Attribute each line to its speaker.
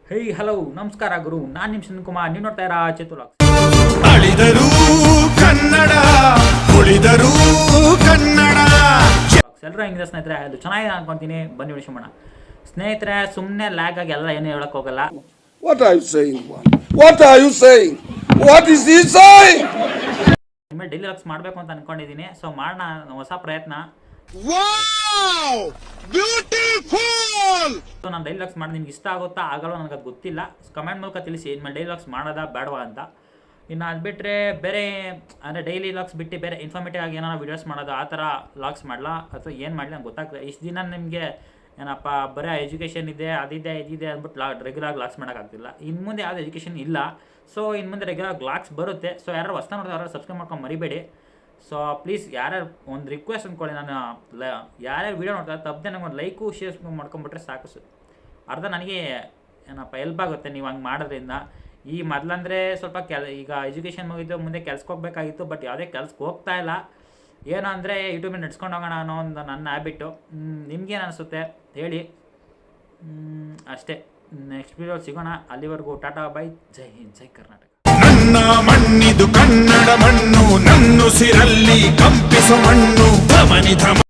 Speaker 1: Hey hello ನಮಸ್ಕಾರ ಗುರು, ನಾನು ನಿಮ್ಮ ಶಿವಕುಮಾರ್. ನೀವು ನೋಡ್ತಾ ಇರಾ ಚೇತುಲಾಕ್ಸ್.
Speaker 2: ಅಳಿದರು ಕನ್ನಡ, ಉಳಿದರು ಕನ್ನಡ.
Speaker 1: ಎಲ್ಲರೂ ಹೆಂಗಿದೆ ಸ್ನೇಹಿತರೆ? ಅದು ಚೆನ್ನಾಗಿದೆ ಅನ್ಕೊಂತೀನಿ. ಬನ್ನಿ ವಿಷಯ ಸ್ನೇಹಿತರೆ, ಸುಮ್ಮನೆ ಲ್ಯಾಗ್ ಆಗಿ ಎಲ್ಲ ಏನು ಹೇಳಕ್ ಹೋಗಲ್ಲ.
Speaker 3: What are you saying? What are you saying? What is he saying?
Speaker 1: ನಿಮಗೆ ಡೈಲಿ ವ್ಲಾಗ್ಸ್ ಮಾಡಬೇಕು ಅಂತ ಅನ್ಕೊಂಡಿದ್ದೀನಿ. ಸೊ ಮಾಡೋಣ, ಹೊಸ ಪ್ರಯತ್ನ.
Speaker 2: Wow beautiful.
Speaker 1: ಸೊ ನಾನು ಡೈಲಿ ವ್ಲಾಗ್ಸ್ ಮಾಡಿ ನಿಮ್ಗೆ ಇಷ್ಟ ಆಗುತ್ತಾ ಆಗಲ್ಲ ನನಗೆ ಅದು ಗೊತ್ತಿಲ್ಲ. ಕಮೆಂಟ್ ಮೂಲಕ ತಿಳಿಸಿ ಇನ್ಮೇಲೆ ಡೈಲಿ ವ್ಲಾಗ್ಸ್ ಮಾಡೋದಾ ಬೇಡವಾ ಅಂತ. ಇನ್ನು ಅದು ಬಿಟ್ಟರೆ ಬೇರೆ ಅಂದರೆ ಡೈಲಿ ವ್ಲಾಗ್ಸ್ ಬಿಟ್ಟು ಬೇರೆ ಇನ್ಫಾರ್ಮೇಟಿವ್ ಆಗಿ ಏನಾರು ವೀಡಿಯೋಸ್ ಮಾಡೋದು, ಆ ಥರ ವ್ಲಾಗ್ಸ್ ಮಾಡಲ್ಲ ಅಥವಾ ಏನು ಮಾಡಲಿ ನಂಗೆ ಗೊತ್ತಾಗ್ತದೆ. ಇಷ್ಟು ದಿನ ನಿಮಗೆ ಏನಪ್ಪ ಬರೀ ಎಜುಕೇಷನ್ ಇದೆ, ಅದಿದೆ ಇದಿದೆ ಅಂದ್ಬಿಟ್ಟು ರೆಗ್ಯುಲರ್ ವ್ಲಾಗ್ಸ್ ಮಾಡೋಕ್ಕಾಗ್ತಿಲ್ಲ. ಇನ್ನು ಮುಂದೆ ಯಾವುದು ಎಜುಕೇಷನ್ ಇಲ್ಲ. ಸೊ ಇನ್ನು ಮುಂದೆ ರೆಗ್ಯುಲರ್ ವ್ಲಾಗ್ಸ್ ಬರುತ್ತೆ. ಸೊ ಯಾರು ಹೊಸ ನೋಡಿದ್ರೆ ಯಾರು ಸಬ್ಸ್ಕ್ರೈಬ್ ಮಾಡ್ಕೊಂಡು ಮರಿಬೇಡಿ. ಸೊ ಪ್ಲೀಸ್ ಯಾರ್ಯಾರು ಒಂದು ರಿಕ್ವೆಸ್ಟ್ ಅಂದ್ಕೊಳ್ಳಿ, ನಾನು ಯಾರ್ಯಾರು ವೀಡಿಯೋ ನೋಡ್ತಾರೆ ತಪ್ಪದೆ ನಂಗೆ ಒಂದು ಲೈಕು ಶೇರ್ ಮಾಡ್ಕೊಂಬಿಟ್ರೆ ಸಾಕು ಸರ್. ಅರ್ಧ ನನಗೆ ಏನಪ್ಪ ಹೆಲ್ಪ್ ಆಗುತ್ತೆ ನೀವು ಹಂಗೆ ಮಾಡೋದ್ರಿಂದ. ಈ ಮೊದಲಂದರೆ ಸ್ವಲ್ಪ ಈಗ ಎಜುಕೇಷನ್ ಮುಗಿದು ಮುಂದೆ ಕೆಲ್ಸಕ್ಕೆ ಹೋಗಬೇಕಾಗಿತ್ತು, ಬಟ್ ಯಾವುದೇ ಕೆಲ್ಸಕ್ಕೆ ಹೋಗ್ತಾ ಇಲ್ಲ. ಏನು ಅಂದರೆ ಯೂಟ್ಯೂಬಲ್ಲಿ ನಡ್ಸ್ಕೊಂಡು ಹೋಗೋಣ ಅನ್ನೋ ಒಂದು ನನ್ನ ಹ್ಯಾಬಿಟ್ಟು. ನಿಮ್ಗೇನು ಅನಿಸುತ್ತೆ ಹೇಳಿ. ಅಷ್ಟೇ, ನೆಕ್ಸ್ಟ್ ವಿಡಿಯೋ ಸಿಗೋಣ. ಅಲ್ಲಿವರೆಗೂ ಟಾಟಾ ಬೈ. ಜೈ ಹಿಂದ್, ಜೈ ಕರ್ನಾಟಕ.
Speaker 2: ನನ್ನ ಮಣ್ಣಿದು ಕನ್ನಡ ಮಣ್ಣು, ನನ್ನುಸಿರಲ್ಲಿ ಕಂಪಿಸು ಮಣ್ಣು. ಧಮನಿ ಧಮ